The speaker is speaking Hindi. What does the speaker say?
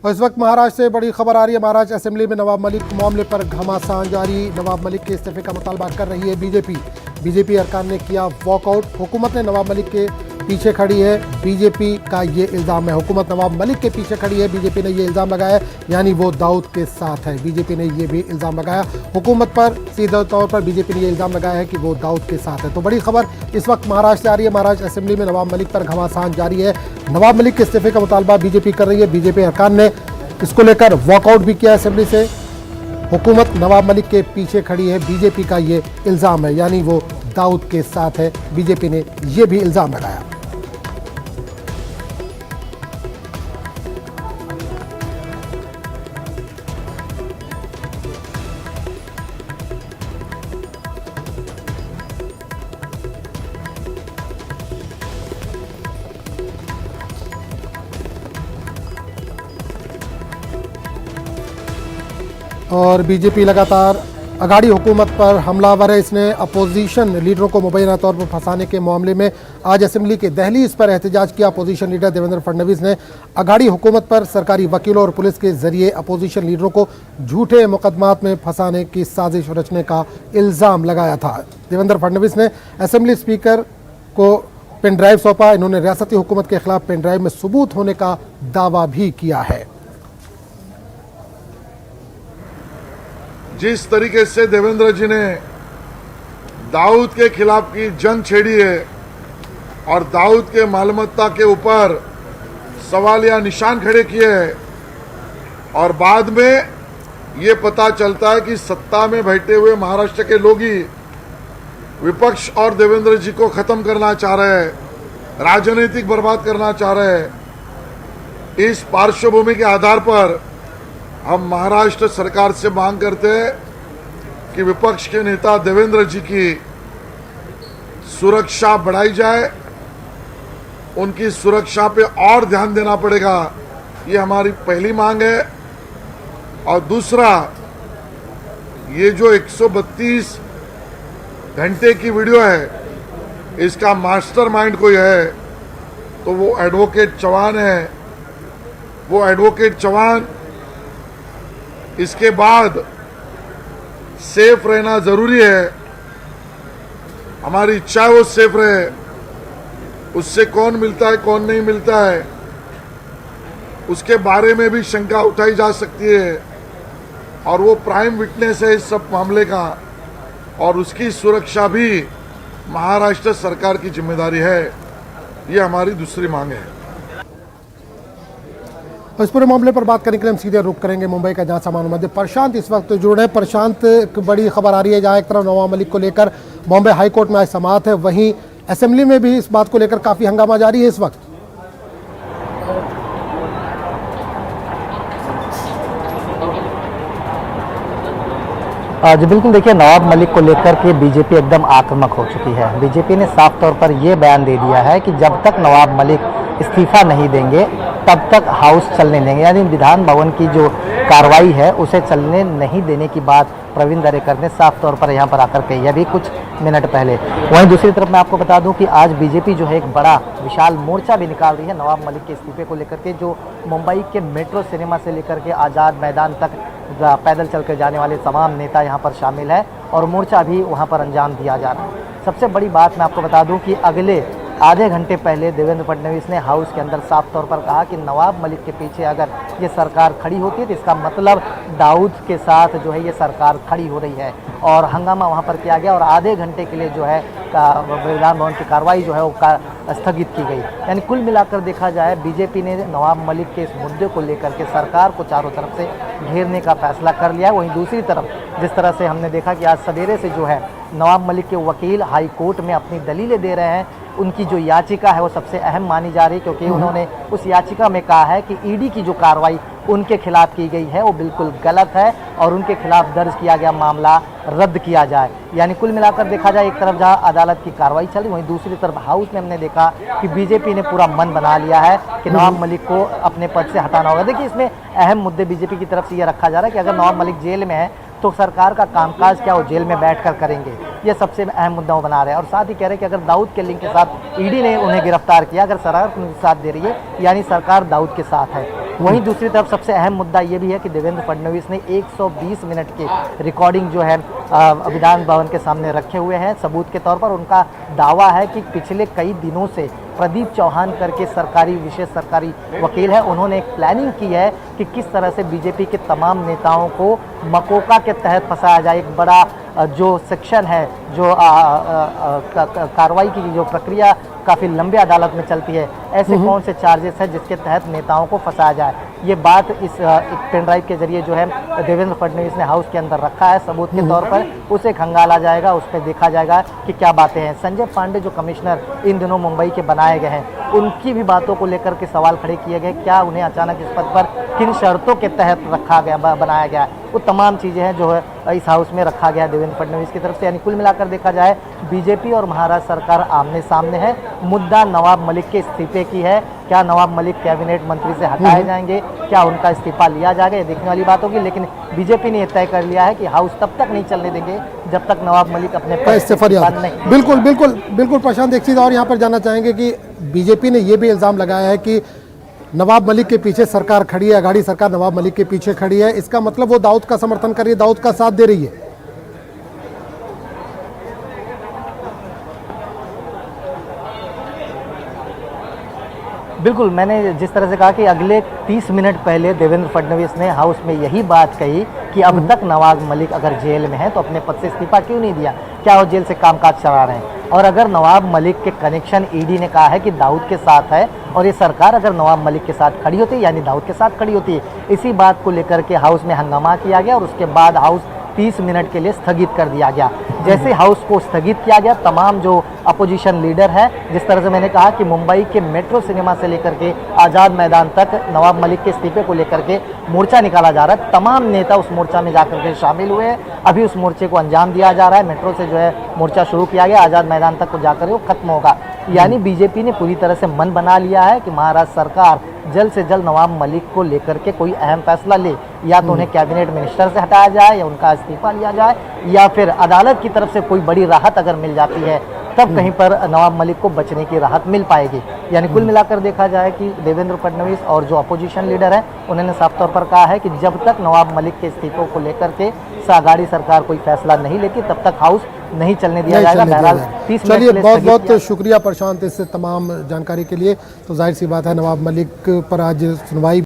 और इस वक्त महाराष्ट्र से बड़ी खबर आ रही है। महाराष्ट्र असेंबली में नवाब मलिक मामले पर घमासान जारी। नवाब मलिक के इस्तीफे का मुतालबा कर रही है बीजेपी अरकान ने किया वॉकआउट। हुकूमत ने नवाब मलिक के पीछे खड़ी है, बीजेपी का ये इल्ज़ाम है। हुकूमत नवाब मलिक के पीछे खड़ी है, बीजेपी ने ये इल्ज़ाम लगाया, यानी वो दाऊद के साथ है। बीजेपी ने ये भी इल्ज़ाम लगाया हुकूमत पर, सीधे तौर पर बीजेपी ने ये इल्ज़ाम लगाया है कि वो दाऊद के साथ है। तो बड़ी खबर इस वक्त महाराष्ट्र से आ रही है। महाराष्ट्र असेंबली में नवाब मलिक पर घमासान जारी है। नवाब मलिक के इस्तीफे का मुतालबा बीजेपी कर रही है। बीजेपी अरकान ने इसको लेकर वॉकआउट भी किया असेंबली से। हुकूमत नवाब मलिक के पीछे खड़ी है, बीजेपी का ये इल्ज़ाम है, यानी वो दाऊद के साथ है। बीजेपी ने ये भी इल्ज़ाम लगाया। और बीजेपी लगातार अगाड़ी हुकूमत पर हमलावर है। इसने अपोजिशन लीडरों को मुबैना तौर पर फंसाने के मामले में आज असेंबली के दहलीज पर एहतजाज किया। अपोजिशन लीडर देवेंद्र फडणवीस ने अगाड़ी हुकूमत पर सरकारी वकीलों और पुलिस के जरिए अपोजिशन लीडरों को झूठे मुकदमात में फंसाने की साजिश रचने का इल्ज़ाम लगाया था। देवेंद्र फडणवीस ने असेंबली स्पीकर को पेन ड्राइव सौंपा। इन्होंने रियासती हुकूमत के खिलाफ पेन ड्राइव में सबूत होने का दावा भी किया है। जिस तरीके से देवेंद्र जी ने दाऊद के खिलाफ की जंग छेड़ी है और दाऊद के मालमत्ता के ऊपर सवालिया निशान खड़े किए हैं, और बाद में ये पता चलता है कि सत्ता में बैठे हुए महाराष्ट्र के लोग ही विपक्ष और देवेंद्र जी को खत्म करना चाह रहे हैं, राजनीतिक बर्बाद करना चाह रहे हैं। इस पार्श्वभूमि के आधार पर हम महाराष्ट्र सरकार से मांग करते हैं कि विपक्ष के नेता देवेंद्र जी की सुरक्षा बढ़ाई जाए, उनकी सुरक्षा पे और ध्यान देना पड़ेगा, ये हमारी पहली मांग है। और दूसरा, ये जो 132 घंटे की वीडियो है, इसका मास्टरमाइंड कोई है तो वो एडवोकेट चौहान है। वो एडवोकेट चौहान इसके बाद सेफ रहना जरूरी है। हमारी इच्छा है वो सेफ रहे। उससे कौन मिलता है कौन नहीं मिलता है उसके बारे में भी शंका उठाई जा सकती है, और वो प्राइम विटनेस है इस सब मामले का, और उसकी सुरक्षा भी महाराष्ट्र सरकार की जिम्मेदारी है। ये हमारी दूसरी मांग है। इस पूरे मामले पर बात करने के लिए हम सीधे रुक करेंगे मुंबई का, जहां सामान्य मध्य प्रशांत इस वक्त जुड़े हैं। प्रशांत, बड़ी खबर आ रही है, जहां एक तरफ नवाब मलिक को लेकर बॉम्बे हाई कोर्ट में आज समाअत है, वहीं असेंबली में भी इस बात को लेकर काफी हंगामा जारी है इस वक्त। जी बिल्कुल, देखिए नवाब मलिक को लेकर के बीजेपी एकदम आक्रामक हो चुकी है। बीजेपी ने साफ तौर पर यह बयान दे दिया है कि जब तक नवाब मलिक इस्तीफा नहीं देंगे तब तक हाउस चलने देंगे, यानी विधान भवन की जो कार्रवाई है उसे चलने नहीं देने की बात प्रवीण दरेकर ने साफ तौर पर यहाँ पर आकर कही है अभी कुछ मिनट पहले। वहीं दूसरी तरफ मैं आपको बता दूं कि आज बीजेपी जो है एक बड़ा विशाल मोर्चा भी निकाल रही है नवाब मलिक के इस्तीफे को लेकर के, जो मुंबई के मेट्रो सिनेमा से लेकर के आज़ाद मैदान तक पैदल चल कर जाने वाले तमाम नेता यहाँ पर शामिल है, और मोर्चा भी वहाँ पर अंजाम दिया जा रहा है। सबसे बड़ी बात मैं आपको बता दूँ कि अगले आधे घंटे पहले देवेंद्र फडणवीस ने हाउस के अंदर साफ तौर पर कहा कि नवाब मलिक के पीछे अगर ये सरकार खड़ी होती है तो इसका मतलब दाऊद के साथ जो है ये सरकार खड़ी हो रही है, और हंगामा वहाँ पर किया गया, और आधे घंटे के लिए जो है विधान भवन की कार्रवाई जो है वो स्थगित की गई। यानी कुल मिलाकर देखा जाए बीजेपी ने नवाब मलिक के इस मुद्दे को लेकर के सरकार को चारों तरफ से घेरने का फैसला कर लिया है। वहीं दूसरी तरफ जिस तरह से हमने देखा कि आज सवेरे से जो है नवाब मलिक के वकील हाई कोर्ट में अपनी दलीलें दे रहे हैं। उनकी जो याचिका है वो सबसे अहम मानी जा रही है, क्योंकि उन्होंने उस याचिका में कहा है कि ईडी की जो कार्रवाई उनके खिलाफ की गई है वो बिल्कुल गलत है, और उनके खिलाफ दर्ज किया गया मामला रद्द किया जाए। यानी कुल मिलाकर देखा जाए, एक तरफ जहां अदालत की कार्रवाई चली, वहीं दूसरी तरफ हाउस में हमने देखा कि बीजेपी ने पूरा मन बना लिया है कि नवाब मलिक को अपने पद से हटाना होगा। देखिए, इसमें अहम मुद्दे बीजेपी की तरफ से ये रखा जा रहा है कि अगर नवाब मलिक जेल में है तो सरकार का कामकाज क्या वो जेल में बैठकर करेंगे, ये सबसे अहम मुद्दा वो बना रहे हैं। और साथ ही कह रहे हैं कि अगर दाऊद के लिंक के साथ ईडी ने उन्हें गिरफ्तार किया, अगर सरकार उनके साथ दे रही है यानी सरकार दाऊद के साथ है। वहीं दूसरी तरफ सबसे अहम मुद्दा ये भी है कि देवेंद्र फडणवीस ने 120 मिनट की रिकॉर्डिंग जो है विधान भवन के सामने रखे हुए हैं सबूत के तौर पर। उनका दावा है कि पिछले कई दिनों से प्रदीप चौहान करके विशेष सरकारी वकील है, उन्होंने एक प्लानिंग की है कि किस तरह से बीजेपी के तमाम नेताओं को मकोका के तहत फंसाया जाए। एक बड़ा जो सेक्शन है, जो कार्रवाई की जो प्रक्रिया काफ़ी लंबे अदालत में चलती है, ऐसे कौन से चार्जेस हैं जिसके तहत नेताओं को फंसाया जाए। ये बात इस एक पेन ड्राइव के जरिए जो है देवेंद्र फडणवीस ने हाउस के अंदर रखा है सबूत के तौर पर, उसे खंगाला जाएगा, उस पर देखा जाएगा कि क्या बातें हैं। संजय पांडे जो कमिश्नर इन दिनों मुंबई के बनाए गए हैं, उनकी भी बातों को लेकर के सवाल खड़े किए गए। क्या उन्हें अचानक इस पद पर किन शर्तों के तहत रखा गया, बनाया गया, वो तमाम चीज़ें हैं जो है इस हाउस में रखा गया देवेंद्र फडणवीस की तरफ से। यानी कुल मिलाकर देखा जाए बीजेपी और महाराष्ट्र सरकार आमने सामने है। मुद्दा नवाब मलिक के इस्तीफे की है। क्या नवाब मलिक कैबिनेट मंत्री से हटाए जाएंगे, क्या उनका इस्तीफा लिया जाएगा, ये देखने वाली बात होगी। लेकिन बीजेपी ने यह तय कर लिया है कि हाउस तब तक नहीं चलने देंगे जब तक नवाब मलिक अपने पद से इस्तीफा नहीं। बिल्कुल बिल्कुल बिल्कुल प्रशांत, एक चीज़ और यहाँ पर जानना चाहेंगे कि बीजेपी ने यह भी इल्ज़ाम लगाया है कि नवाब मलिक के पीछे सरकार खड़ी है, अघाड़ी सरकार नवाब मलिक के पीछे खड़ी है। इसका मतलब वो दाऊद का समर्थन कर रही है, दाऊद का साथ दे रही है। बिल्कुल, मैंने जिस तरह से कहा कि अगले 30 मिनट पहले देवेंद्र फडणवीस ने हाउस में यही बात कही कि अब तक नवाब मलिक अगर जेल में है तो अपने पद से इस्तीफा क्यों नहीं दिया, क्या वो जेल से कामकाज चला रहे हैं। और अगर नवाब मलिक के कनेक्शन ईडी ने कहा है कि दाऊद के साथ है, और ये सरकार अगर नवाब मलिक के साथ खड़ी होती है यानी दाऊद के साथ खड़ी होती है, इसी बात को लेकर के हाउस में हंगामा किया गया और उसके बाद हाउस 30 मिनट के लिए स्थगित कर दिया गया। जैसे हाउस को स्थगित किया गया, तमाम जो अपोजिशन लीडर है, जिस तरह से मैंने कहा कि मुंबई के मेट्रो सिनेमा से लेकर के आज़ाद मैदान तक नवाब मलिक के इस्तीफे को लेकर के मोर्चा निकाला जा रहा है। तमाम नेता उस मोर्चा में जाकर के शामिल हुए हैं। अभी उस मोर्चे को अंजाम दिया जा रहा है। मेट्रो से जो है मोर्चा शुरू किया गया, आज़ाद मैदान तक को जाकर वो खत्म होगा। यानी बीजेपी ने पूरी तरह से मन बना लिया है कि महाराष्ट्र सरकार जल्द से जल्द नवाब मलिक को लेकर के कोई अहम फैसला ले, या तो उन्हें कैबिनेट मिनिस्टर से हटाया जाए या उनका इस्तीफा लिया जाए, या फिर अदालत की तरफ से कोई बड़ी राहत अगर मिल जाती है तब कहीं पर नवाब मलिक को बचने की राहत मिल पाएगी। यानी कुल मिलाकर देखा जाए कि देवेंद्र फडणवीस और जो अपोजिशन लीडर हैं उन्होंने साफ तौर पर कहा है कि जब तक नवाब मलिक के इस्तीफों को लेकर के अघाड़ी सरकार कोई फैसला नहीं लेती तब तक हाउस नहीं चलने दिया जाएगा। बहरहाल 30 चलिए, बहुत बहुत शुक्रिया प्रशांत इस तमाम जानकारी के लिए। तो जाहिर सी बात है नवाब मलिक पर आज सुनवाई